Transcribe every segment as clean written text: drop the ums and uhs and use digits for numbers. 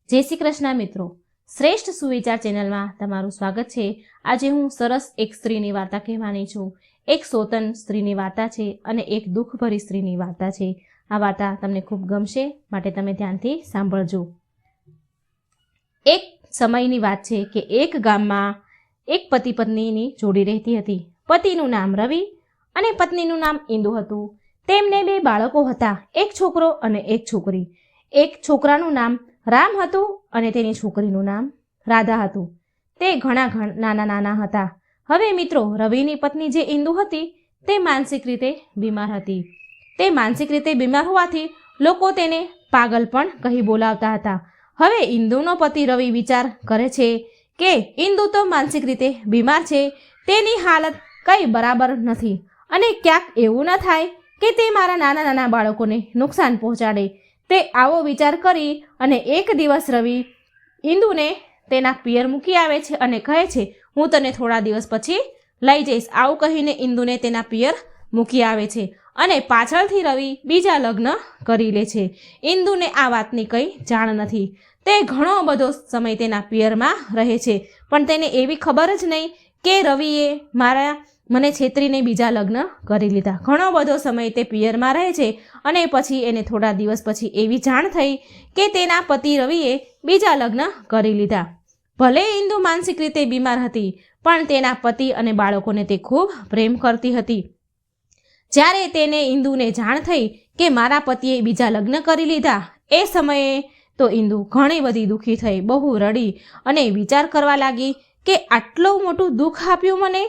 જય શ્રી કૃષ્ણ મિત્રો, શ્રેષ્ઠ સુવિચાર ચેનલમાં તમારું સ્વાગત છે। આજે હું સરસ એક સ્ત્રીની વાર્તા કહેવાની છું। એક સોતન સ્ત્રીની વાર્તા છે અને એક દુઃખભરી સ્ત્રીની વાર્તા છે। આ વાર્તા તમને ખૂબ ગમશે, માટે તમે ધ્યાનથી સાંભળજો। એક સમયની વાત છે કે એક ગામમાં એક પતિ પત્નીની જોડી રહેતી હતી। પતિનું નામ રવિ અને પત્નીનું નામ ઇન્દુ હતું। તેમને બે બાળકો હતા, એક છોકરો અને એક છોકરી। એક છોકરાનું નામ રામ હતું અને તેની છોકરીનું નામ રાધા હતું। તે ઘણા નાના હતા। હવે મિત્રો, રવિની પત્ની જે ઇન્દુ હતી તે માનસિક રીતે બીમાર હતી। તે માનસિક રીતે બીમાર હોવાથી લોકો તેને પાગલ પણ કહી બોલાવતા હતા। હવે ઇન્દુનો પતિ રવિ વિચાર કરે છે કે ઇન્દુ તો માનસિક રીતે બીમાર છે, તેની હાલત કંઈ બરાબર નથી અને ક્યાંક એવું ન થાય કે તે મારા નાના બાળકોને નુકસાન પહોંચાડે। તે આવો વિચાર કરી અને એક દિવસ રવિ ઇન્દુને તેના પિયર મૂકી આવે છે અને કહે છે, હું તને થોડા દિવસ પછી લઈ જઈશ। આવું કહીને ઇન્દુને તેના પિયર મૂકી આવે છે અને પાછળથી રવિ બીજા લગ્ન કરી લે છે। ઇન્દુને આ વાતની કંઈ જાણ નથી। તે ઘણો બધો સમય તેના પિયરમાં રહે છે, પણ તેને એવી ખબર જ નહીં કે રવિએ મને છેતરીને બીજા લગ્ન કરી લીધા। ઘણો બધો સમય તે પિયરમાં રહે છે અને પછી એને થોડા દિવસ પછી એવી જાણ થઈ કે તેના પતિ રવિએ બીજા લગ્ન કરી લીધા। ભલે ઇન્દુ માનસિક રીતે બીમાર હતી, પણ તેના પતિ અને બાળકોને તે ખૂબ પ્રેમ કરતી હતી। જ્યારે તેને ઇન્દુને જાણ થઈ કે મારા પતિએ બીજા લગ્ન કરી લીધા, એ સમયે તો ઇન્દુ ઘણી બધી દુઃખી થઈ, બહુ રડી અને વિચાર કરવા લાગી કે આટલું મોટું દુઃખ આપ્યું મને,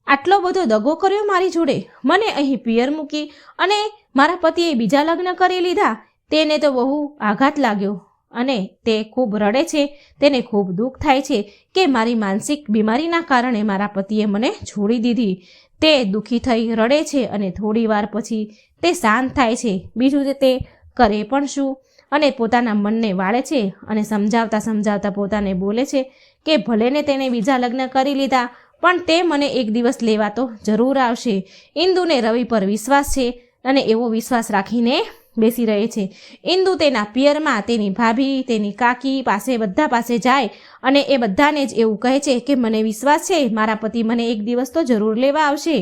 આટલો બધો દગો કર્યો મારી જોડે, મને અહીં પિયર મૂકી અને મારા પતિએ બીજા લગ્ન કરી લીધા। તેને તો બહુ આઘાત લાગ્યો અને તે ખૂબ રડે છે। તેને ખૂબ દુઃખ થાય છે કે મારી માનસિક બીમારીના કારણે મારા પતિએ મને છોડી દીધી। તે દુઃખી થઈ રડે છે અને થોડી વાર પછી તે શાંત થાય છે। બીજું તે કરે પણ શું, અને પોતાના મનને વાળે છે અને સમજાવતા પોતાને બોલે છે કે ભલે ને તેને બીજા લગ્ન કરી લીધા, પણ તે મને એક દિવસ લેવા તો જરૂર આવશે। ઇન્દુને રવિ પર વિશ્વાસ છે અને એવો વિશ્વાસ રાખીને બેસી રહે છે। ઇન્દુ તેના પિયરમાં તેની ભાભી, તેની કાકી પાસે, બધા પાસે જાય અને એ બધાને જ એવું કહે છે કે મને વિશ્વાસ છે મારા પતિ મને એક દિવસ તો જરૂર લેવા આવશે।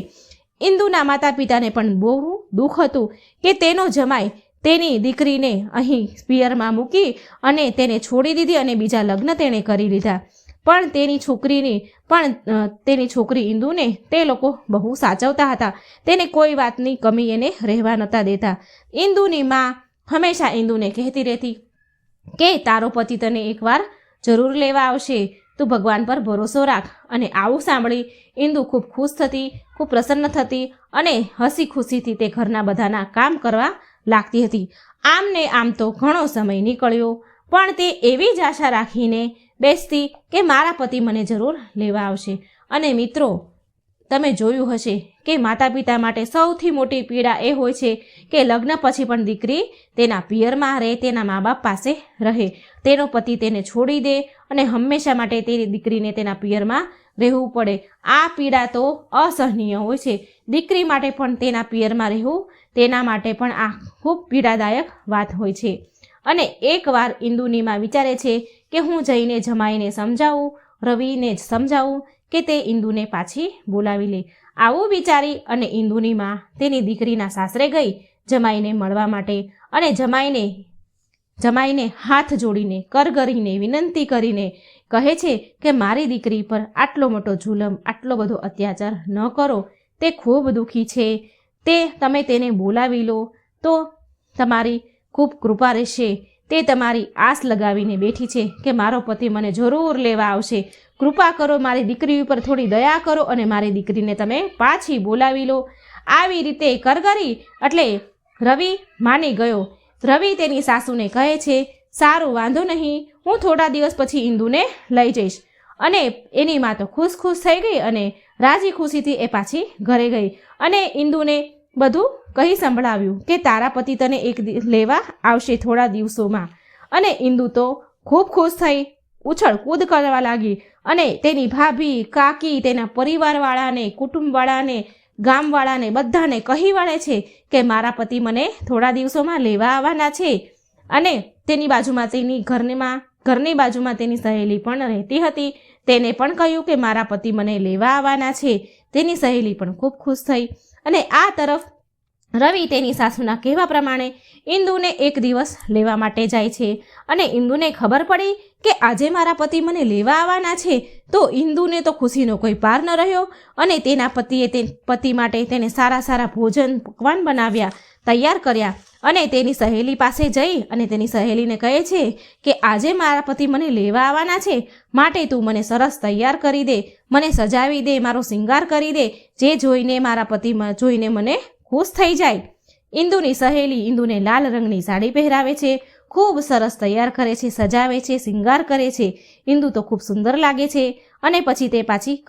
ઇન્દુના માતા પિતાને પણ બહુ દુઃખ હતું કે તેનો જમાઈ તેની દીકરીને અહીં પિયરમાં મૂકી અને તેને છોડી દીધી અને બીજા લગ્ન તેણે કરી લીધા। પણ તેની છોકરી ઇન્દુને તે લોકો બહુ સાચવતા હતા। તેને કોઈ વાતની કમી એને રહેવા નહોતા દેતા। ઇન્દુની માં હંમેશા ઇન્દુને કહેતી રહેતી કે તારો પતિ તને એકવાર જરૂર લેવા આવશે, તું ભગવાન પર ભરોસો રાખ। અને આવું સાંભળી ઇન્દુ ખૂબ ખુશ થતી, ખૂબ પ્રસન્ન થતી અને હસી ખુશીથી તે ઘરના બધાના કામ કરવા લાગતી હતી। આમ ને આમ તો ઘણો સમય નીકળ્યો, પણ તે એવી જ આશા રાખીને બેસતી કે મારા પતિ મને જરૂર લેવા આવશે। અને મિત્રો, તમે જોયું હશે કે માતા પિતા માટે સૌથી મોટી પીડા એ હોય છે કે લગ્ન પછી પણ દીકરી તેના પિયરમાં રહે, તેના મા બાપ પાસે રહે, તેનો પતિ તેને છોડી દે અને હંમેશા માટે તેની દીકરીને તેના પિયરમાં રહેવું પડે। આ પીડા તો અસહનીય હોય છે। દીકરી માટે પણ તેના પિયરમાં રહેવું તેના માટે પણ આ ખૂબ પીડાદાયક વાત હોય છે। અને એકવાર ઇન્દુની માં વિચારે છે કે હું જઈને જમાઈને સમજાવું, રવિને જ સમજાવું કે તે ઇન્દુને પાછી બોલાવી લે। આવું વિચારી અને ઇન્દુની માં તેની દીકરીના સાસરે ગઈ જમાઈને મળવા માટે અને જમાઈને હાથ જોડીને કરગરીને વિનંતી કરીને કહે છે કે મારી દીકરી પર આટલો મોટો જુલમ, આટલો બધો અત્યાચાર ન કરો, તે ખૂબ દુઃખી છે, તમે તેને બોલાવી લો તો તમારી ખૂબ કૃપા રહેશે। તે તમારી આસ લગાવીને બેઠી છે કે મારો પતિ મને જરૂર લેવા આવશે, કૃપા કરો, મારી દીકરી ઉપર થોડી દયા કરો અને મારી દીકરીને તમે પાછી બોલાવી લો। આવી રીતે કરગરી એટલે રવિ માની ગયો। રવિ તેની સાસુને કહે છે, સારું, વાંધો નહીં, હું થોડા દિવસ પછી ઇન્દુને લઈ જઈશ। અને એની માં તો ખુશ થઈ ગઈ અને રાજી ખુશીથી એ પાછી ઘરે ગઈ અને ઇન્દુને બધું કહી સંભળાવ્યું કે તારા પતિ તને લેવા આવશે થોડા દિવસોમાં। અને ઇન્દુ તો ખૂબ ખુશ થઈ ઉછળ કૂદ કરવા લાગી અને તેની ભાભી, કાકી, તેના પરિવારવાળાને, કુટુંબવાળાને, ગામવાળાને બધાને કહી વળે છે કે મારા પતિ મને થોડા દિવસોમાં લેવા આવવાના છે। અને તેની બાજુમાં ઘરની બાજુમાં તેની સહેલી પણ રહેતી હતી. તેને પણ કહ્યું કે મારા પતિ મને લેવા આવવાના છે. તેની સહેલી પણ ખૂબ ખુશ થઈ. અને આ તરફ રવિ તેની સાસુના કહેવા પ્રમાણે ઇન્દુને એક દિવસ લેવા માટે જાય છે. અને ઇન્દુને ખબર પડી કે આજે મારા પતિ મને લેવા આવવાના છે. તો ઇન્દુને તો ખુશીનો કોઈ પાર ન રહ્યો. અને તેના પતિએ પતિ માટે તેને સારા સારા ભોજન પકવાન બનાવ્યા, તૈયાર કર્યા. અને તેની સહેલી પાસે જઈ અને તેની સહેલીને કહે છે કે આજે મારા પતિ મને લેવા આવવાના છે, માટે તું મને સરસ તૈયાર કરી દે, મને સજાવી દે, મારો શૃંગાર કરી દે, જે જોઈને મારા પતિ જોઈને મને ખુશ થઈ જાય. ઇન્દુની સહેલી ઇન્દુને લાલ રંગની સાડી પહેરાવે છે, ખૂબ સરસ તૈયાર કરે છે, સજાવે છે, શૃંગાર કરે છે. ઇન્દુ તો ખૂબ સુંદર લાગે છે. અને પછી તે પાછી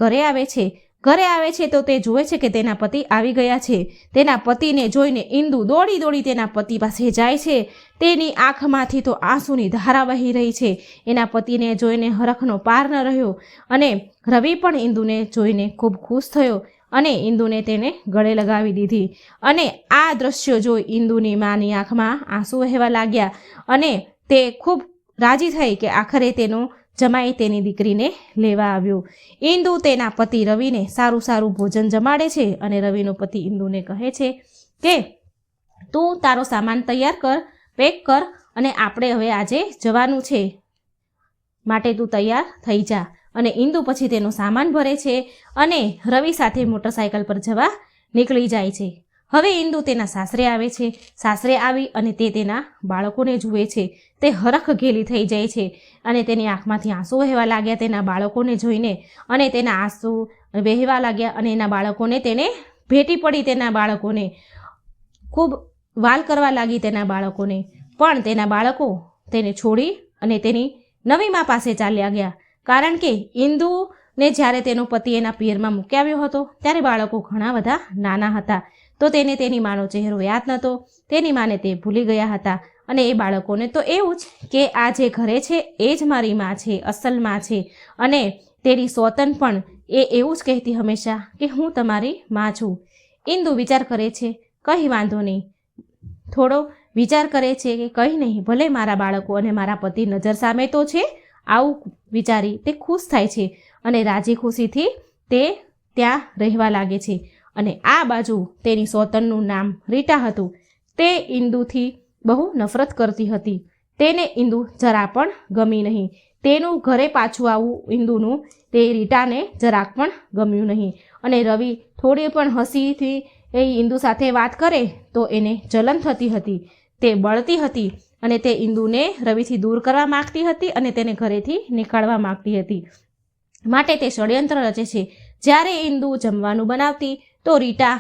ઘરે આવે છે તો તે જુએ છે કે તેના પતિ આવી ગયા છે. તેના પતિને જોઈને ઇન્દુ દોડી દોડી તેના પતિ પાસે જાય છે. તેની આંખમાંથી તો આંસુની ધારા વહી રહી છે. એના પતિને જોઈને હરખનો પાર ન રહ્યો. અને રવિ પણ ઇન્દુને જોઈને ખૂબ ખુશ થયો અને ઇન્દુને તેને ગળે લગાવી દીધી. અને આ દ્રશ્યો જોઈ ઇન્દુની માની આંખમાં આંસુ વહેવા લાગ્યા. અને તે ખૂબ રાજી થઈ કે આખરે તેનો જમાઈ તેની દીકરીને લેવા આવ્યો. ઇન્દુ તેના પતિ રવિને સારું સારું ભોજન જમાડે છે. અને રવિનો પતિ ઇન્દુને કહે છે કે તું તારો સામાન તૈયાર કર, પેક કર, અને આપણે હવે આજે જવાનું છે, માટે તું તૈયાર થઈ જા. અને ઇન્દુ પછી તેનો સામાન ભરે છે અને રવિ સાથે મોટરસાયકલ પર જવા નીકળી જાય છે. હવે ઇન્દુ તેના સાસરે આવે છે. સાસરે આવી અને તે તેના બાળકોને જુએ છે. તે હરખ ઘેલી થઈ જાય છે અને તેની આંખમાંથી આંસુ વહેવા લાગ્યા તેના બાળકોને જોઈને. અને તેના આંસુ વહેવા લાગ્યા અને એના બાળકોને તેને ભેટી પડી. તેના બાળકોને ખૂબ વાલ કરવા લાગી તેના બાળકોને. પણ તેના બાળકો તેને છોડી અને તેની નવી મા પાસે ચાલ્યા ગયા. કારણ કે ઇન્દુને જ્યારે તેનો પતિ એના પિયરમાં મૂકી આવ્યો હતો ત્યારે બાળકો ઘણા બધા નાના હતા. તો તેને તેની માનો ચહેરો યાદ નહોતો. તેની માને તે ભૂલી ગયા હતા. અને એ બાળકોને તો એવું જ કે આ જે ઘરે છે એ જ મારી માં છે, અસલ માં છે. અને તેની સોતન પણ એ એવું જ કહેતી હંમેશા કે હું તમારી માં છું. ઇન્દુ વિચાર કરે છે કંઈ વાંધો નહીં, થોડો વિચાર કરે છે કે કંઈ નહીં, ભલે મારા બાળકો અને મારા પતિ નજર સામે તો છે. આવું વિચારી તે ખુશ થાય છે અને રાજી ખુશીથી તે ત્યાં રહેવા લાગે છે. અને આ બાજુ તેની સોતનનું નામ રીટા હતું. તે ઇન્દુથી બહુ નફરત કરતી હતી. તેને ઇન્દુ જરા પણ ગમી નહીં. તેનું ઘરે પાછું આવવું ઇન્દુનું તે રીટાને જરાક પણ ગમ્યું નહીં. અને રવિ થોડી પણ હસીથી એ ઇન્દુ સાથે વાત કરે તો એને જલન થતી હતી. તે બળતી હતી અને તે ઇન્દુને રવિથી દૂર કરવા માગતી હતી અને તેને ઘરેથી નીકાળવા માગતી હતી. માટે તે ષડયંત્ર રચે છે. જ્યારે ઇન્દુ જમવાનું બનાવતી તો રીટા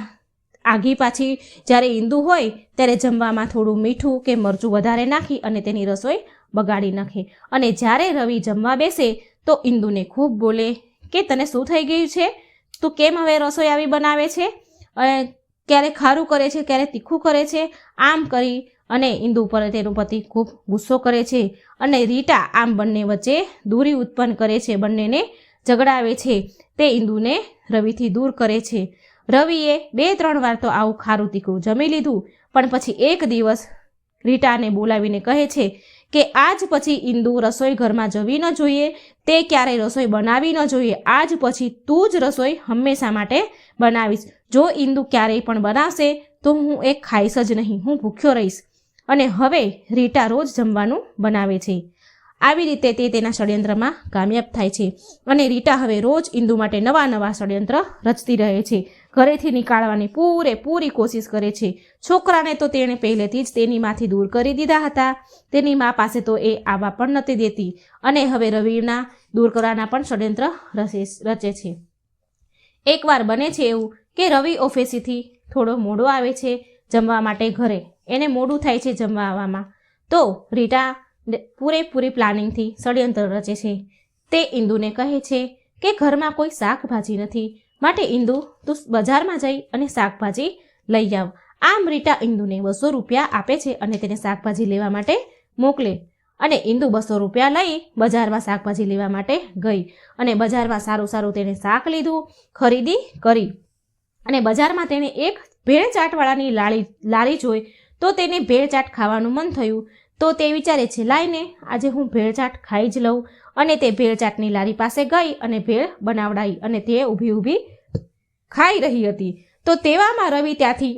આગી પાછી જ્યારે ઇન્દુ હોય ત્યારે જમવામાં થોડું મીઠું કે મરચું વધારે નાખી અને તેની રસોઈ બગાડી નાખે. અને જ્યારે રવિ જમવા બેસે તો ઇન્દુને ખૂબ બોલે કે તને શું થઈ ગયું છે, તું કેમ હવે રસોઈ આવી બનાવે છે, ક્યારે ખારું કરે છે, ક્યારે તીખું કરે છે. આમ કરી અને ઇન્દુ પર તેનો પતિ ખૂબ ગુસ્સો કરે છે. અને રીટા આમ બંને વચ્ચે દૂરી ઉત્પન્ન કરે છે, બંનેને ઝઘડાવે છે. તે ઇન્દુને રવિથી દૂર કરે છે. રવિએ 2-3 વાર તો આવું ખારું તીખું જમી લીધું. પણ પછી એક દિવસ રીટાને બોલાવીને કહે છે કે આજ પછી ઇન્દુ રસોઈ ઘરમાં જવી ન જોઈએ, તે ક્યારેય રસોઈ બનાવી ન જોઈએ. આજ પછી તું જ રસોઈ હંમેશા માટે બનાવીશ. જો ઇન્દુ ક્યારેય પણ બનાવશે તો હું એક ખાઈશ જ નહીં, હું ભૂખ્યો રહીશ. અને હવે રીટા રોજ જમવાનું બનાવે છે. આવી રીતે તે તેના ષડયંત્રમાં કામયાબ થાય છે. અને રીટા હવે રોજ ઇન્દુ માટે નવા નવા ષડયંત્ર રચતી રહે છે. ઘરેથી નીકાળવાની પૂરેપૂરી કોશિશ કરે છે. છોકરાને તો તેણે પહેલેથી જ તેની માંથી દૂર કરી દીધા હતા. તેની મા પાસે તો એ આવવા પણ નહોતી દેતી. અને હવે રવિના દૂર કરવાના પણ ષડયંત્ર રચે છે. એકવાર બને છે એવું કે રવિ ઓફિસથી થોડો મોડો આવે છે જમવા માટે ઘરે. એને મોડું થાય છે જમવા આવવામાં. તો રીટા પૂરેપૂરી પ્લાનિંગથી ષડયંત્ર રચે છે. તે ઇન્દુને કહે છે કે ઘરમાં કોઈ શાકભાજી નથી, માટે ઇન્દુ તું બજારમાં જઈ અને શાકભાજી લઈ આવ. આમ રીટા ઇન્દુને 200 રૂપિયા આપે છે અને તેને શાકભાજી લેવા માટે મોકલે. અને ઇન્દુ 200 રૂપિયા લઈ બજારમાં શાકભાજી લેવા માટે ગઈ. અને બજારમાં સારું સારું તેણે શાક લીધું, ખરીદી કરી. અને બજારમાં તેણે એક ભેળ ચાટવાળાની લારી જોઈ તો તેને ભેળ ચાટ ખાવાનું મન થયું. તો તે વિચારે છે લાઈને આજે હું ભેળચાટ ખાઈ જ લઉં, અને તે ભેળચાટની લારી પાસે ગઈ અને ભેળ બનાવડાવી અને તે ઊભી ઊભી ખાઈ રહી હતી. તો તેવામાં રવિ ત્યાંથી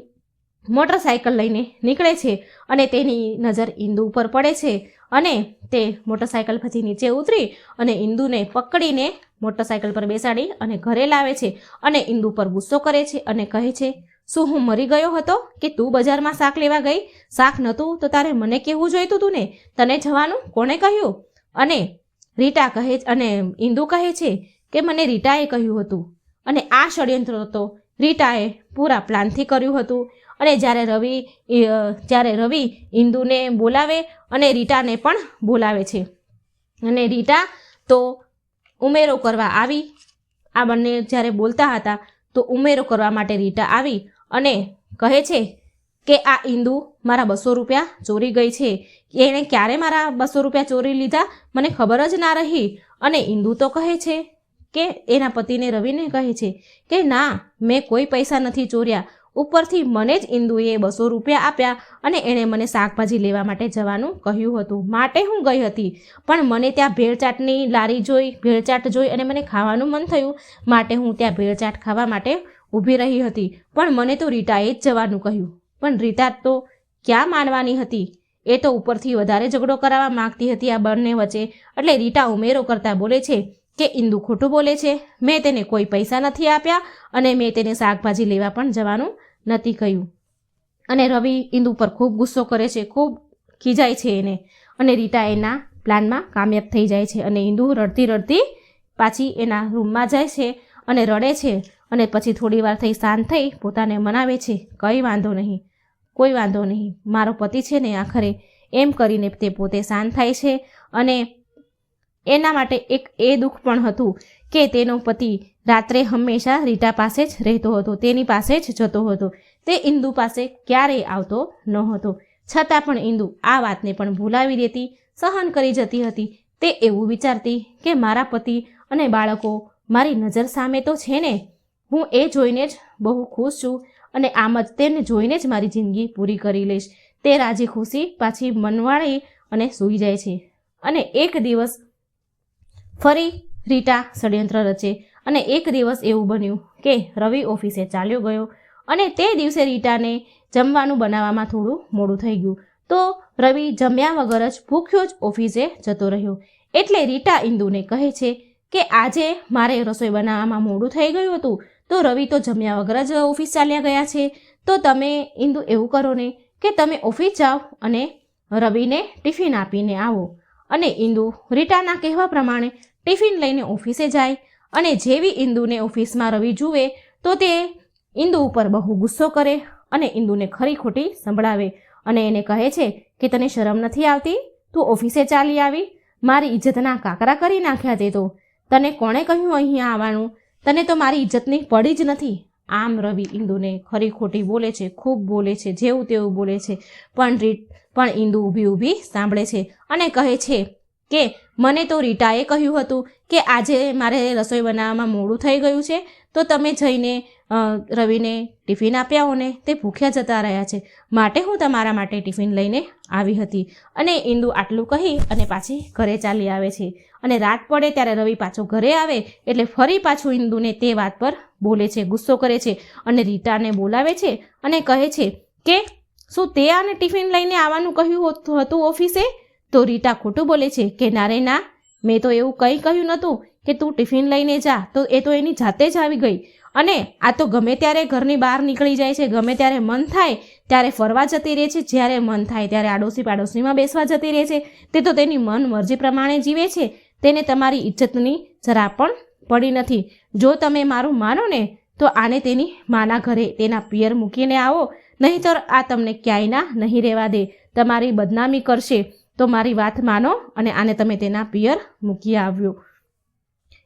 મોટરસાયકલ લઈને નીકળે છે અને તેની નજર ઇન્દુ ઉપર પડે છે અને તે મોટરસાયકલ પછી નીચે ઉતરી અને ઇન્દુને પકડીને મોટરસાયકલ પર બેસાડી અને ઘરે લાવે છે અને ઇન્દુ પર ગુસ્સો કરે છે અને કહે છે, શું હું મરી ગયો હતો કે તું બજારમાં શાક લેવા ગઈ? શાક નહોતું તો તારે મને કહેવું જોઈતું તું ને, તને જવાનું કોણે કહ્યું? અને રીટા કહે અને ઇન્દુ કહે છે કે મને રીટાએ કહ્યું હતું. અને આ ષડયંત્ર તો રીટાએ પૂરા પ્લાનથી કર્યું હતું. અને જ્યારે રવિ ઇન્દુને બોલાવે અને રીટાને પણ બોલાવે છે અને રીટા તો ઉમેરો કરવા આવી. આ બંને જ્યારે બોલતા હતા તો ઉમેરો કરવા માટે રીટા આવી અને કહે છે કે આ ઇન્દુ મારા 200 રૂપિયા ચોરી ગઈ છે. એણે ક્યારે મારા 200 રૂપિયા ચોરી લીધા મને ખબર જ ના રહી. અને ઇન્દુ તો કહે છે કે એના પતિને રવિને કહે છે કે ના, મેં કોઈ પૈસા નથી ચોર્યા. ઉપરથી મને જ ઇન્દુએ 200 રૂપિયા આપ્યા અને એણે મને શાકભાજી લેવા માટે જવાનું કહ્યું હતું, માટે હું ગઈ હતી. પણ મને ત્યાં ભેળચાટની લારી ભેળચાટ જોઈ અને મને ખાવાનું મન થયું, માટે હું ત્યાં ભેળચાટ ખાવા માટે ઊભી રહી હતી. પણ મને તો રીટાએ જ જવાનું કહ્યું. પણ રીટા તો ક્યાં માનવાની હતી? એ તો ઉપરથી વધારે ઝઘડો કરાવવા માંગતી હતી આ બંને વચ્ચે. એટલે રીટા ઉમેરો કરતા બોલે છે કે ઇન્દુ ખોટું બોલે છે, મેં તેને કોઈ પૈસા નથી આપ્યા અને મેં તેને શાકભાજી લેવા પણ જવાનું નથી કહ્યું. અને રવિ ઇન્દુ પર ખૂબ ગુસ્સો કરે છે, ખૂબ ખીજાય છે એને. અને રીટા એના પ્લાનમાં કામયાબ થઈ જાય છે અને ઇન્દુ રડતી રડતી પાછી એના રૂમમાં જાય છે અને રડે છે. અને પછી થોડી વાર થઈ શાંત થઈ પોતાને મનાવે છે, કંઈ વાંધો નહીં, કોઈ વાંધો નહીં, મારો પતિ છે ને આખરે, એમ કરીને તે પોતે શાંત થાય છે. અને એના માટે એક એ દુઃખ પણ હતું કે તેનો પતિ રાત્રે હંમેશા રીટા પાસે જ રહેતો હતો, તેની પાસે જ જતો હતો, તે ઇન્દુ પાસે ક્યારેય આવતો ન હતો. છતાં પણ ઇન્દુ આ વાતને પણ ભૂલાવી દેતી, સહન કરી જતી હતી. તે એવું વિચારતી કે મારા પતિ અને બાળકો મારી નજર સામે તો છે ને, હું એ જોઈને જ બહુ ખુશ છું અને આમ જ તેને જોઈને જ મારી જિંદગી પૂરી કરી લઈશ. તે રાજી ખુશી પાછી મનવાળી અને સૂઈ જાય છે. અને એક દિવસ ફરી રીટા ષડયંત્ર રચે અને એક દિવસ એવું બન્યું કે રવિ ઓફિસે ચાલ્યો ગયો અને તે દિવસે રીટાને જમવાનું બનાવવામાં થોડું મોડું થઈ ગયું. તો રવિ જમ્યા વગર જ ભૂખ્યો જ ઓફિસે જતો રહ્યો. એટલે રીટા ઇન્દુને કહે છે કે આજે મારે રસોઈ બનાવવામાં મોડું થઈ ગયું હતું, તો રવિ તો જમ્યા વગર જ ઓફિસ ચાલ્યા ગયા છે. તો તમે ઇન્દુ એવું કરો ને કે તમે ઓફિસ જાઓ અને રવિને ટિફિન આપીને આવો. અને ઇન્દુ રીટાના કહેવા પ્રમાણે ટિફિન લઈને ઓફિસે જાય. અને જેવી ઇન્દુને ઓફિસમાં રવિ જુએ તો તે ઇન્દુ ઉપર બહુ ગુસ્સો કરે અને ઇન્દુને ખરી ખોટી સંભળાવે અને એને કહે છે કે તને શરમ નથી આવતી? તું ઓફિસે ચાલી આવી, મારી ઇજ્જતના કાકરા કરી નાખ્યા. તે તો તને કોણે કહ્યું અહીંયા આવવાનું? તને તો મારી ઇજ્જતની પડી જ નથી. આમ રવિ ઇન્દુને ખરી ખોટી બોલે છે, ખૂબ બોલે છે, જેવું તેવું બોલે છે. પણ ઇન્દુ ઊભી ઊભી સાંભળે છે અને કહે છે કે મને તો રીટાએ કહ્યું હતું કે આજે મારે રસોઈ બનાવવામાં મોડું થઈ ગયું છે, તો તમે જઈને રવિને ટિફિન આપ્યા હો ને, તે ભૂખ્યા જતા રહ્યા છે, માટે હું તમારા માટે ટિફિન લઈને આવી હતી. અને ઇન્દુ આટલું કહી અને પાછી ઘરે ચાલી આવે છે. અને રાત પડે ત્યારે રવિ પાછો ઘરે આવે એટલે ફરી પાછું ઇન્દુને તે વાત પર બોલે છે, ગુસ્સો કરે છે અને રીટાને બોલાવે છે અને કહે છે કે શું તે આને ટિફિન લઈને આવવાનું કહ્યું હતું ઓફિસે? તો રીટા ખોટું બોલે છે કે ના રે ના, મેં તો એવું કંઈ કહ્યું નહોતું કે તું ટિફિન લઈને જા. તો એ તો એની જાતે જ આવી ગઈ. અને આ તો ગમે ત્યારે ઘરની બહાર નીકળી જાય છે, ગમે ત્યારે મન થાય ત્યારે ફરવા જતી રહે છે, જ્યારે મન થાય ત્યારે આડોશી પાડોશીમાં બેસવા જતી રહે છે. તે તો તેની મન મરજી પ્રમાણે જીવે છે. તેને તમારી ઇજ્જતની જરા પણ પડી નથી. જો તમે મારું માનો ને તો આને તેની માના ઘરે તેના પિયર મૂકીને આવો, નહીંતર આ તમને ક્યાંય નહીં રહેવા દે, તમારી બદનામી કરશે. તો મારી વાત માનો અને આને તમે તેના પિયર મૂકી આવ્યો.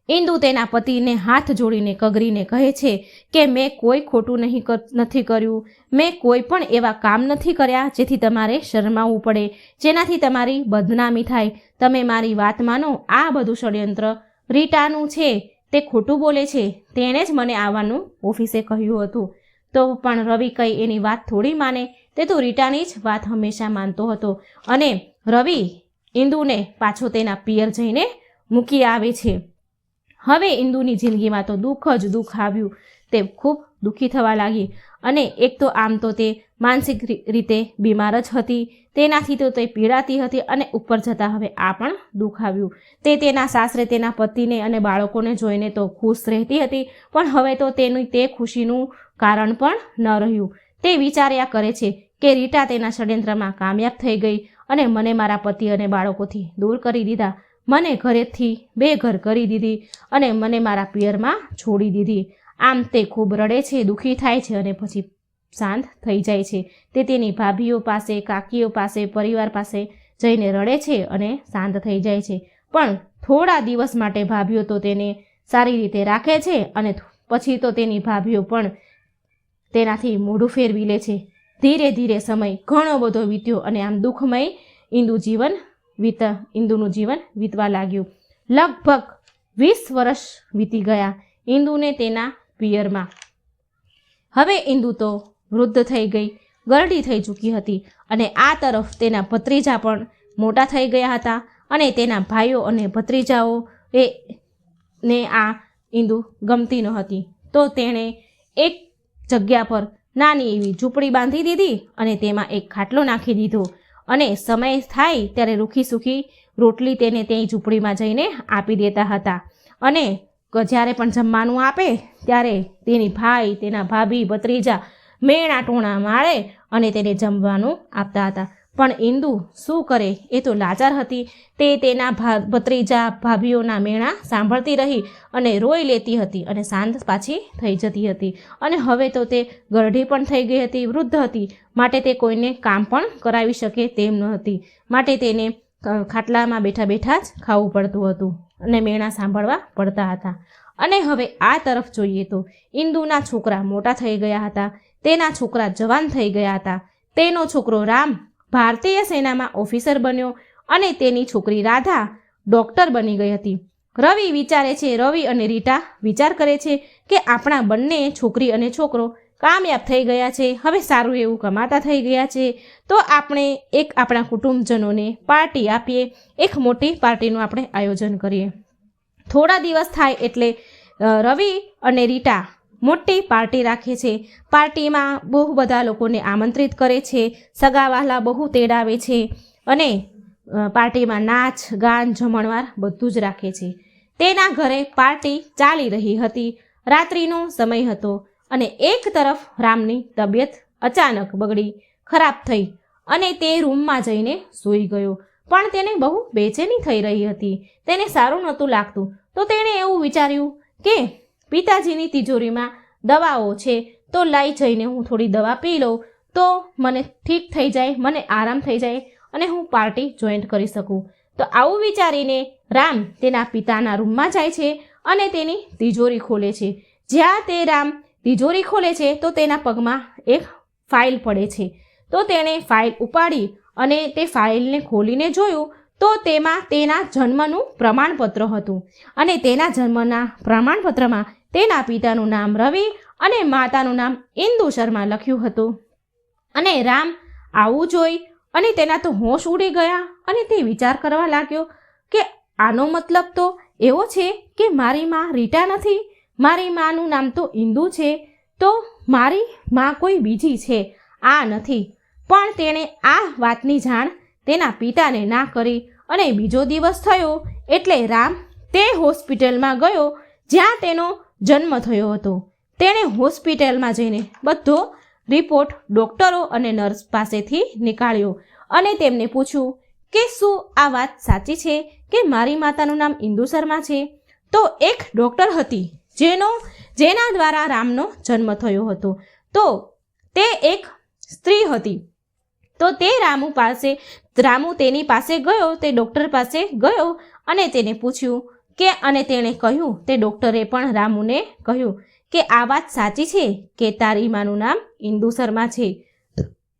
ઇન્દુ તેના પતિને હાથ જોડીને કગરીને કહે છે કે મેં કોઈ ખોટું નથી કર્યું, મેં કોઈ પણ એવા કામ નથી કર્યા જેથી તમારે શરમાવવું પડે, જેનાથી તમારી બદનામી થાય. તમે મારી વાત માનો. આ બધું ષડયંત્ર રીટાનું છે. તે ખોટું બોલે છે, તેણે જ મને આવવાનું ઓફિસે કહ્યું હતું. તો પણ રવિ કંઈ એની વાત થોડી માને. તે તો રીટાની જ વાત હંમેશા માનતો હતો અને રવિ ઇન્દુને પાછો તેના પિયર જઈને મૂકી આવે છે. હવે ઇન્દુની જિંદગીમાં તો દુઃખ જ દુઃખ આવ્યું. તે ખૂબ દુઃખી થવા લાગી અને એક તો આમ તો તે માનસિક રીતે બીમાર જ હતી, તેનાથી તો તે પીડાતી હતી અને ઉપર જતાં હવે આ પણ દુઃખ આવ્યું. તે તેના સાસરે તેના પતિને અને બાળકોને જોઈને તો ખુશ રહેતી હતી, પણ હવે તો તેની તે ખુશીનું કારણ પણ ન રહ્યું. તે વિચાર્યા કરે છે કે રીટા તેના ષડયંત્રમાં કામયાબ થઈ ગઈ અને મને મારા પતિ અને બાળકોથી દૂર કરી દીધા, મને ઘરેથી બેઘર કરી દીધી અને મને મારા પિયરમાં છોડી દીધી. આમ તે ખૂબ રડે છે, દુઃખી થાય છે અને પછી શાંત થઈ જાય છે. તે તેની ભાભીઓ પાસે, કાકીઓ પાસે, પરિવાર પાસે જઈને રડે છે અને શાંત થઈ જાય છે. પણ થોડા દિવસ માટે ભાભીઓ તો તેને સારી રીતે રાખે છે અને પછી તો તેની ભાભીઓ પણ તેનાથી મોઢું ફેરવી લે છે. ધીરે ધીરે સમય ઘણો બધો વીત્યો અને આમ દુઃખમય ઇન્દુનું જીવન વીતવા લાગ્યું. લગભગ 20 વર્ષ વીતી ગયા ઇન્દુને તેના પિયરમાં. હવે ઇન્દુ તો વૃદ્ધ થઈ ગઈ, ગરડી થઈ ચૂકી હતી અને આ તરફ તેના ભત્રીજા પણ મોટા થઈ ગયા હતા અને તેના ભાઈઓ અને ભત્રીજાઓ ને આ ઇન્દુ ગમતી ન હતી. તો તેણે એક જગ્યા પર નાની એવી ઝૂંપડી બાંધી દીધી અને તેમાં એક ખાટલો નાખી દીધો અને સમય થાય ત્યારે રૂખી સૂખી રોટલી તેને તે ઝૂંપડીમાં જઈને આપી દેતા હતા અને જ્યારે પણ જમવાનું આપે ત્યારે તેની ભાઈ, તેના ભાભી, ભત્રીજા મેણા ટોણા માળે અને તેને જમવાનું આપતા હતા. પણ ઇન્દુ શું કરે, એ તો લાચાર હતી. તે તેના ભત્રીજા ભાભીઓના મેણા સાંભળતી રહી અને રોઈ લેતી હતી અને શાંત પાછી થઈ જતી હતી. અને હવે તો તે ગરડી પણ થઈ ગઈ હતી, વૃદ્ધ હતી, માટે તે કોઈને કામ પણ કરાવી શકે તેમ ન હતી. માટે તેને ખાટલામાં બેઠા બેઠા જ ખાવું પડતું હતું અને મેણા સાંભળવા પડતા હતા. અને હવે આ તરફ જોઈએ તો ઇન્દુના છોકરા મોટા થઈ ગયા હતા, તેના છોકરા જવાન થઈ ગયા હતા. તેનો છોકરો રામ ભારતીય સેનામાં ઓફિસર બન્યો અને તેની છોકરી રાધા ડૉક્ટર બની ગઈ હતી. રવિ અને રીટા વિચાર કરે છે કે આપણા બંને છોકરી અને છોકરો કામયાબ થઈ ગયા છે, હવે સારું એવું કમાતા થઈ ગયા છે, તો આપણે એક આપણા કુટુંબજનોને પાર્ટી આપીએ, એક મોટી પાર્ટીનું આપણે આયોજન કરીએ. થોડા દિવસ થાય એટલે રવિ અને રીટા મોટી પાર્ટી રાખે છે. પાર્ટીમાં બહુ બધા લોકોને આમંત્રિત કરે છે, સગાવહાલા બહુ તેડાવે છે અને પાર્ટીમાં નાચ ગાન જમણવાર બધું જ રાખે છે. તેના ઘરે પાર્ટી ચાલી રહી હતી. રાત્રિનો સમય હતો અને એક તરફ રામની તબિયત અચાનક બગડી ખરાબ થઈ અને તે રૂમમાં જઈને સૂઈ ગયો. પણ તેને બહુ બેચેની થઈ રહી હતી, તેને સારું નહોતું લાગતું. તો તેણે એવું વિચાર્યું કે પિતાજીની તિજોરીમાં દવાઓ છે, તો લઈ જઈને હું થોડી દવા પી લઉં તો મને ઠીક થઈ જાય, મને આરામ થઈ જાય અને હું પાર્ટી જોઈન્ટ કરી શકું. તો આવું વિચારીને રામ તેના પિતાના રૂમમાં જાય છે અને તેની તિજોરી ખોલે છે. જ્યાં તે રામ તિજોરી ખોલે છે તો તેના પગમાં એક ફાઇલ પડે છે. તો તેણે ફાઇલ ઉપાડી અને તે ફાઇલને ખોલીને જોયું તો તેમાં તેના જન્મનું પ્રમાણપત્ર હતું અને તેના જન્મના પ્રમાણપત્રમાં તેના પિતાનું નામ રવિ અને માતાનું નામ ઇન્દુ શર્મા લખ્યું હતું. અને રામ આવું જોઈ અને તેના તો હોશ ઉડી ગયા અને તે વિચાર કરવા લાગ્યો કે આનો મતલબ તો એવો છે કે મારી માં રીટા નથી, મારી માનું નામ તો ઇન્દુ છે, તો મારી માં કોઈ બીજી છે, આ નથી. પણ તેણે આ વાતની જાણ તેના પિતાને ના કરી અને બીજો દિવસ થયો એટલે રામ તે હોસ્પિટલમાં ગયો જ્યાં તેનો જન્મ થયો હતો. તેણે હોસ્પિટલમાં જઈને બધો રિપોર્ટ ડૉક્ટરો અને નર્સ પાસેથી નીકાળ્યો અને તેમને પૂછ્યું કે શું આ વાત સાચી છે કે મારી માતાનું નામ ઇન્દુ શર્મા છે? તો એક ડૉક્ટર હતી જેના દ્વારા રામનો જન્મ થયો હતો. તો તે એક સ્ત્રી હતી. તો તે રામુ તેની પાસે ગયો, તે ડૉક્ટર પાસે ગયો અને તેને પૂછ્યું કે અને તેણે કહ્યું, તે ડૉક્ટરે પણ રામુને કહ્યું કે આ વાત સાચી છે કે તારી માનું નામ ઇન્દુ શર્મા છે,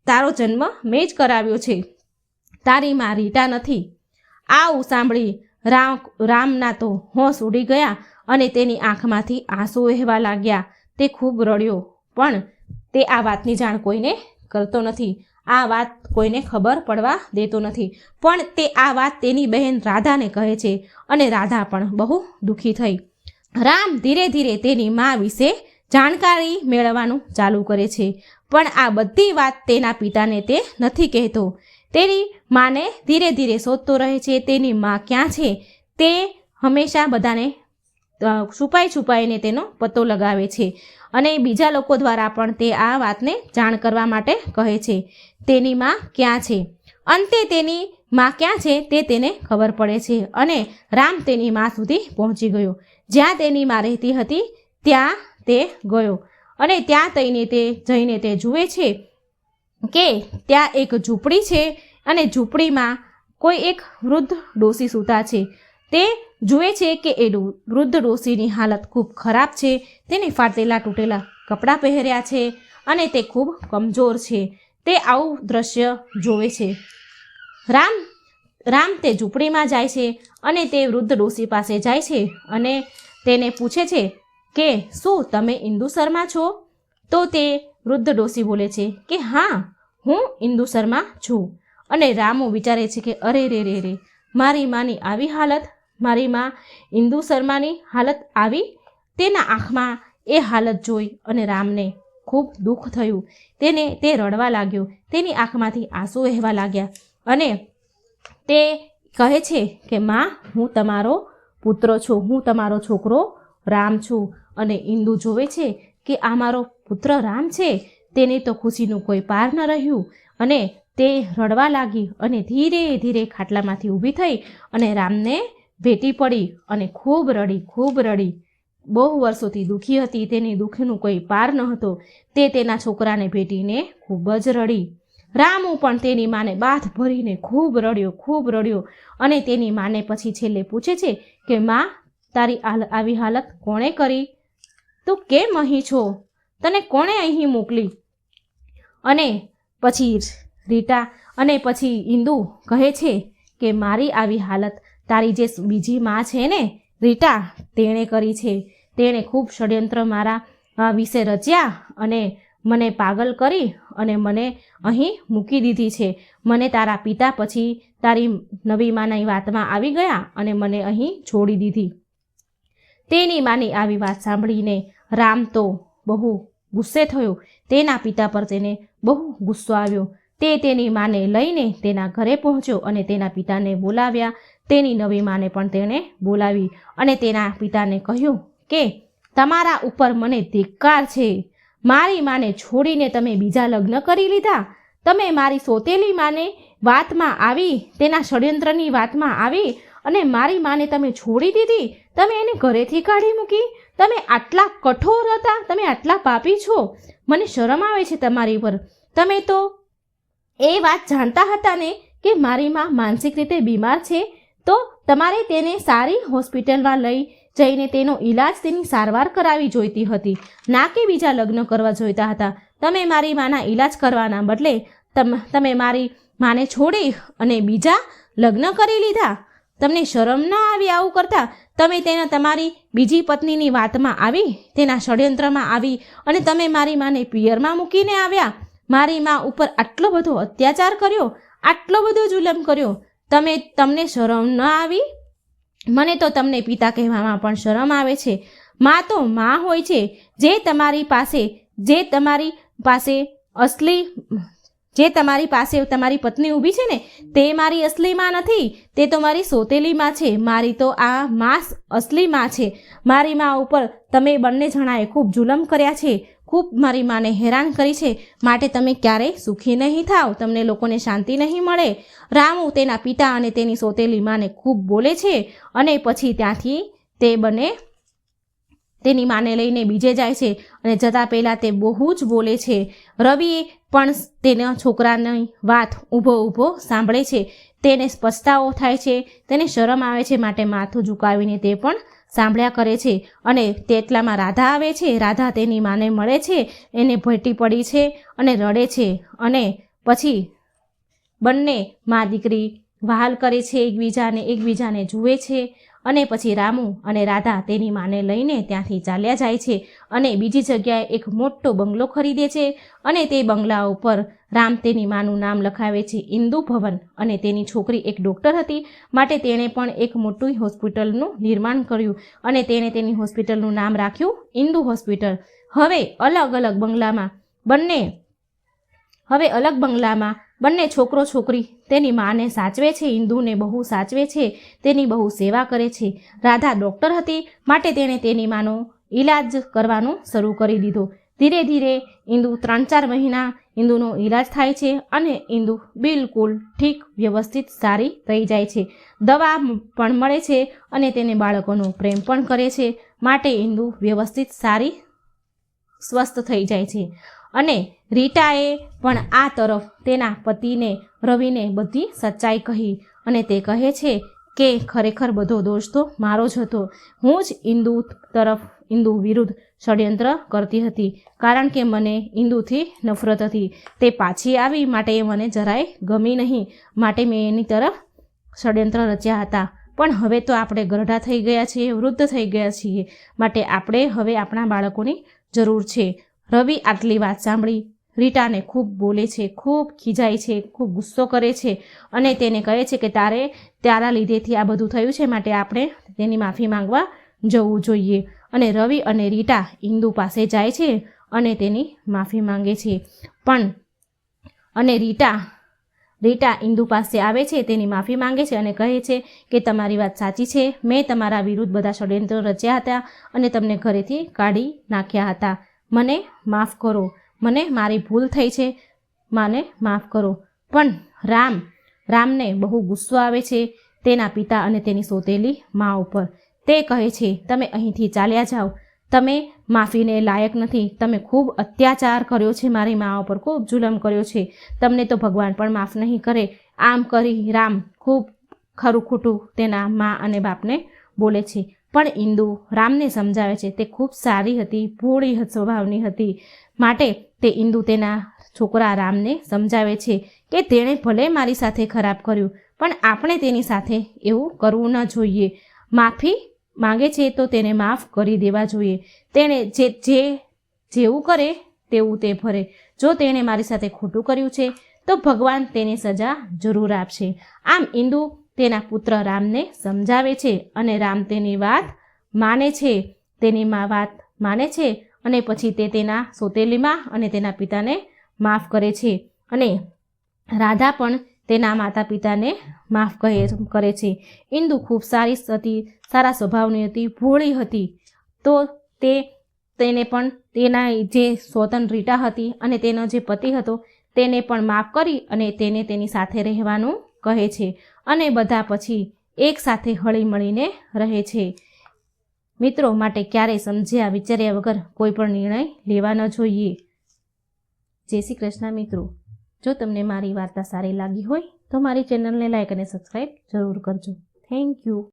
તારો જન્મ મેં જ કરાવ્યો છે, તારી માં રીટા નથી. આવું સાંભળી રામના તો હોશ ઉડી ગયા અને તેની આંખમાંથી આંસુ વહેવા લાગ્યા. તે ખૂબ રડ્યો પણ તે આ વાતની જાણ કોઈને કરતો નથી. આ વાત કોઈને ખબર પડવા દેતો નથી. પણ તે આ વાત તેની બહેન રાધાને કહે છે અને રાધા પણ બહુ દુઃખી થઈ. રામ ધીરે ધીરે તેની મા વિશે જાણકારી મેળવવાનું ચાલુ કરે છે, પણ આ બધી વાત તેના પિતાને તે નથી કહેતો. તેની માને ધીરે ધીરે શોધતો રહે છે. તેની મા ક્યાં છે તે હંમેશા બધાને છુપાઈને તેનો પત્તો લગાવે છે અને બીજા લોકો દ્વારા પણ તે આ વાતને જાણ કરવા માટે કહે છે તેની મા ક્યાં છે. અંતે તેની મા ક્યાં છે તે તેને ખબર પડે છે અને રામ તેની મા સુધી પહોંચી ગયો. જ્યાં તેની મા રહેતી હતી ત્યાં તે ગયો અને ત્યાં જઈને તે જુએ છે કે ત્યાં એક ઝૂંપડી છે અને ઝૂંપડીમાં કોઈ એક વૃદ્ધ ડોશી સૂતા છે. તે જુએ છે કે એ વૃદ્ધ ડોશીની હાલત ખૂબ ખરાબ છે. તેને ફાટેલા તૂટેલા કપડાં પહેર્યા છે અને તે ખૂબ કમજોર છે. તે આવું દ્રશ્ય જોવે છે. રામ તે ઝૂંપડીમાં જાય છે અને તે વૃદ્ધ ડોશી પાસે જાય છે અને તેને પૂછે છે કે શું તમે ઇન્દુ શર્મા છો? તો તે વૃદ્ધ ડોશી બોલે છે કે હા, હું ઇન્દુ શર્મા છું. અને રામો વિચારે છે કે અરે રે, મારી માની આવી હાલત, મારી મા ઇન્દુ શર્માની હાલત આવી. તેના આંખમાં એ હાલત જોઈ અને રામને ખૂબ દુઃખ થયું. તે રડવા લાગ્યો. તેની આંખમાંથી આંસુ વહેવા લાગ્યા અને તે કહે છે કે માં, હું તમારો પુત્ર છું, હું તમારો છોકરો રામ છું. અને ઇન્દુ જોવે છે કે આ મારો પુત્ર રામ છે. તેની તો ખુશીનું કોઈ પાર ન રહ્યું અને તે રડવા લાગી અને ધીરે ધીરે ખાટલામાંથી ઊભી થઈ અને રામને ભેટી પડી અને ખૂબ રડી. બહુ વર્ષોથી દુઃખી હતી. તેની દુઃખનું કોઈ પાર ન હતો. તે તેના છોકરાને ભેટીને ખૂબ જ રડી. રામુ પણ તેની માને બાથ ભરીને ખૂબ રડ્યો અને તેની માને પછી છેલ્લે પૂછે છે કે માં, તારી આવી હાલત કોણે કરી? તું કેમ અહીં છો? તને કોણે અહીં મોકલી? અને પછી રીટા અને પછી ઇન્દુ કહે છે કે મારી આવી હાલત તારી જે બીજી માં છે ને રીટા, તેણે કરી છે. તેણે ખૂબ ષડયંત્ર મારા વિશે રચ્યા અને મને પાગલ કરી અને મને અહીં મૂકી દીધી છે. મને તારા પિતા પછી તારી નવી માની વાતમાં આવી ગયા અને મને અહીં છોડી દીધી. તેની માની આવી વાત સાંભળીને રામ તો બહુ ગુસ્સે થયો. તેના પિતા પર તેને બહુ ગુસ્સો આવ્યો. તે તેની માને લઈને તેના ઘરે પહોંચ્યો અને તેના પિતાને બોલાવ્યા. તેની નવી માને પણ તેણે બોલાવી અને તેના પિતાને કહ્યું કે તમારા ઉપર મને ધિક્કાર છે. મારી માને છોડીને તમે બીજા લગ્ન કરી લીધા. તમે મારી સોતેલી માને વાતમાં આવી, તેના ષડયંત્રની વાતમાં આવી અને મારી માને તમે છોડી દીધી. તમે એને ઘરેથી કાઢી મૂકી. તમે આટલા કઠોર હતા, તમે આટલા પાપી છો. મને શરમ આવે છે તમારી પર. તમે તો એ વાત જાણતા હતા ને કે મારી માં માનસિક રીતે બીમાર છે, તો તમારે તેને સારી હોસ્પિટલમાં લઈ જઈને તેનો ઈલાજ, તેની સારવાર કરાવી જોઈતી હતી, ના કે બીજા લગ્ન કરવા જોઈતા હતા. તમે મારી માના ઈલાજ કરવાના બદલે તમે મારી માને છોડી અને બીજા લગ્ન કરી લીધા. તમને શરમ ના આવી આવું કરતા? તમે તમારી બીજી પત્નીની વાતમાં આવી, તેના ષડયંત્રમાં આવી અને તમે મારી માને પિયરમાં મૂકીને આવ્યા. મારી મા ઉપર આટલો બધો અત્યાચાર કર્યો, આટલો બધો જુલમ કર્યો. તમને શરમ ન આવી? મને તો તમને પિતા કહેવામાં પણ શરમ આવે છે. મા તો મા હોય છે. જે તમારી પાસે તમારી પત્ની ઊભી છે ને, તે મારી અસલી માં નથી. તે તો મારી સોતેલી માં છે. મારી તો આ માં અસલી માં છે. મારી માં ઉપર તમે બંને જણાએ ખૂબ જુલમ કર્યા છે, ખૂબ મારી માને હેરાન કરી છે. માટે તમે ક્યારેય સુખી નહીં થાવ, તમને લોકોને શાંતિ નહીં મળે. રામુ તેના પિતા અને તેની સોતેલી માને ખૂબ બોલે છે અને પછી ત્યાંથી તે બંને તેની માને લઈને બીજે જાય છે અને જતાં પહેલાં તે બહુ જ બોલે છે. રવિ પણ તેના છોકરાની વાત ઊભો સાંભળે છે. તેને પછતાવો થાય છે, તેને શરમ આવે છે, માટે માથું ઝુકાવીને તે પણ સાંભળ્યા કરે છે. અને તેટલામાં રાધા આવે છે. રાધા તેની માને મળે છે, એને ભેટી પડી છે અને રડે છે. અને પછી બંને મા દીકરી વહાલ કરે છે, એકબીજાને જુએ છે અને પછી રામુ અને રાધા તેની માને લઈને ત્યાંથી ચાલ્યા જાય છે અને બીજી જગ્યાએ એક મોટો બંગલો ખરીદે છે અને તે બંગલા ઉપર રામ તેની માનું નામ લખાવે છે ઇન્દુ ભવન. અને તેની છોકરી એક ડૉક્ટર હતી, માટે તેણે પણ એક મોટી હોસ્પિટલનું નિર્માણ કર્યું અને તેણે તેની હોસ્પિટલનું નામ રાખ્યું ઇન્દુ હોસ્પિટલ. હવે અલગ બંગલામાં બંને છોકરો છોકરી તેની માને સાચવે છે, ઇન્દુને બહુ સાચવે છે, તેની બહુ સેવા કરે છે. રાધા ડૉક્ટર હતી, માટે તેણે તેની માનો ઈલાજ કરવાનું શરૂ કરી દીધો. ધીરે ધીરે ઇન્દુ 3-4 મહિના ઇન્દુનો ઈલાજ થાય છે અને ઇન્દુ બિલકુલ ઠીક વ્યવસ્થિત સારી થઈ જાય છે. દવા પણ મળે છે અને તેને બાળકોનો પ્રેમ પણ કરે છે, માટે ઇન્દુ વ્યવસ્થિત સારી સ્વસ્થ થઈ જાય છે. અને રીટાએ પણ આ તરફ તેના પતિને રવિને બધી સચ્ચાઈ કહી અને તે કહે છે કે ખરેખર બધો દોષ તો મારો જ હતો. હું જ ઇન્દુ વિરુદ્ધ ષડયંત્ર કરતી હતી, કારણ કે મને ઇન્દુથી નફરત હતી. તે પાછી આવી માટે એ મને જરાય ગમી નહીં, માટે મેં એની તરફ ષડયંત્ર રચ્યા હતા. પણ હવે તો આપણે ગરઢા થઈ ગયા છીએ, વૃદ્ધ થઈ ગયા છીએ, માટે આપણે હવે આપણા બાળકોની જરૂર છે. રવિ આટલી વાત સાંભળી રીટાને ખૂબ બોલે છે, ખૂબ ખીજાય છે, ખૂબ ગુસ્સો કરે છે અને તેને કહે છે કે તારા લીધેથી આ બધું થયું છે, માટે આપણે તેની માફી માંગવા જવું જોઈએ. અને રવિ અને રીટા ઇન્દુ પાસે જાય છે અને તેની માફી માંગે છે. અને રીટા ઇન્દુ પાસે આવે છે, તેની માફી માંગે છે અને કહે છે કે તમારી વાત સાચી છે, મેં તમારા વિરુદ્ધ બધા ષડયંત્રો રચ્યા હતા અને તમને ઘરેથી કાઢી નાખ્યા હતા. મને માફ કરો, મને મારી ભૂલ થઈ છે, મને માફ કરો. પણ રામને બહુ ગુસ્સો આવે છે તેના પિતા અને તેની સોતેલી મા ઉપર. તે કહે છે તમે અહીંથી ચાલ્યા જાઓ, તમે માફીને લાયક નથી, તમે ખૂબ અત્યાચાર કર્યો છે, મારી મા ઉપર ખૂબ જુલમ કર્યો છે, તમને તો ભગવાન પણ માફ નહીં કરે. આમ કરી રામ ખૂબ ખરું ખોટું તેના મા અને બાપને બોલે છે. પણ ઇન્દુ રામને સમજાવે છે, તે ખૂબ સારી હતી, ભોળી સ્વભાવની હતી, માટે તે ઇન્દુ તેના છોકરા રામને સમજાવે છે કે તેણે ભલે મારી સાથે ખરાબ કર્યું, પણ આપણે તેની સાથે એવું કરવું ન જોઈએ. માફી માંગે છે તો તેને માફ કરી દેવા જોઈએ. તેણે જેવું કરે તેવું તે ભરે. જો તેણે મારી સાથે ખોટું કર્યું છે તો ભગવાન તેની સજા જરૂર આપશે. આમ ઇન્દુ તેના પુત્ર રામને સમજાવે છે અને રામ તેની વાત માને છે અને પછી તે તેના સોતેલી મા અને તેના પિતાને માફ કરે છે. અને રાધા પણ તેના માતા પિતાને માફ કરે છે. ઇન્દુ ખૂબ સારી હતી, સારા સ્વભાવની હતી, ભોળી હતી. તો તેને પણ તેના જે સોતન રીટા હતી અને તેનો જે પતિ હતો તેને પણ માફ કરી અને તેને તેની સાથે રહેવાનું કહે છે અને બધા પછી એક સાથે હળી મળીને રહે છે. મિત્રો, માટે ક્યારેય સમજ્યા વિચાર્યા વગર કોઈ પણ નિર્ણય લેવા ન જોઈએ. જય શ્રી કૃષ્ણ. મિત્રો, જો તમને મારી વાર્તા સારી લાગી હોય તો મારી ચેનલને લાઈક અને સબસ્ક્રાઈબ જરૂર કરજો. Thank you.